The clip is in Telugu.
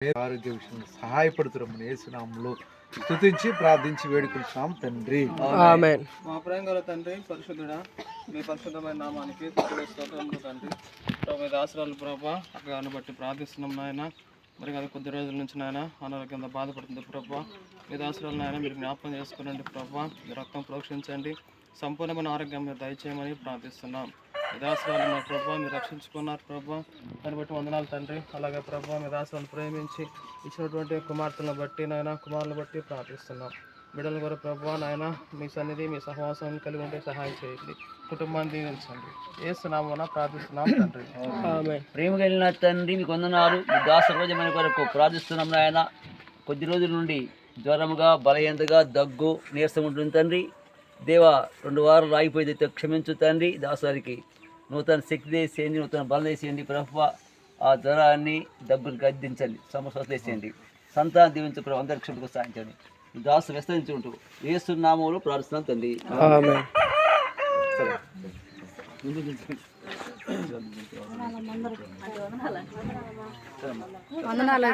ఆరోగ్య విషయంలో సహాయపడుతున్నాం యేసునామములో స్తుతించి ప్రార్థించి వేడుకుంటున్నాం తండ్రి. ఆమేన్. మా ప్రేమ గల తండ్రి, పరిశుద్ధుడా, మీ పరిశుద్ధమైన నామానికి స్తోత్రములు తండ్రి. మీ దాసరాలు ప్రభా అక్కడ బట్టి ప్రార్థిస్తున్నాం నాయన. మరి కదా కొద్ది రోజుల నుంచి నాయన అనారోగ్యంగా బాధపడుతుంది ప్రభా. మీ దాసరాలు నాయన మీరు జ్ఞాపకం చేసుకునండి ప్రభా. మీ రక్తం ప్రోక్షించండి, సంపూర్ణమైన ఆరోగ్యం మీరు దయచేయమని ప్రార్థిస్తున్నాం. మీ దాసరాలు మా ప్రభా మీరు రక్షించుకున్నారు ప్రభా, దాన్ని బట్టి వందనాలు తండ్రి. అలాగే ప్రభా మీ దాసరాలను ప్రేమించి ఇచ్చినటువంటి కుమార్తెలను బట్టి నాయన, కుమారులను బట్టి ప్రార్థిస్తున్నాం. బిడ్డల గారు ప్రభా నాయన మీ సన్నిధి మీ సహవాసం కలిగి ఉంటే సహాయం చేయండి, కుటుంబాన్ని దీవించండి. యేసునామమున ప్రార్థిస్తున్నాం తండ్రి. ఆమేన్. ప్రేమ కలిగిన తండ్రి మీకు వందనాలు. మీ దాస రోజమైన కొరకు ప్రార్థిస్తున్నాం నాయన. కొద్ది రోజుల నుండి జ్వరముగా, బలహీనతగా, దగ్గు, నీరసం ఉంటుంది తండ్రి. దేవా 2 వారాలు ఆగిపోయితే క్షమించు తండ్రి. దాసారికి నూతన శక్తి వేసేయండి, నూతన బలం వేసేయండి ప్రభు. ఆ జ్వరాన్ని, దగ్గుని గద్దించండి, సమస్య వేసేయండి. సంతానం దీవించు ప్రభు, అందరి క్షమకు సాధించండి. దాసు విస్తరించుకుంటూ యేసు నామములో ప్రార్థిస్తున్నాం తండ్రి. ఆమేన్. వందనాలు.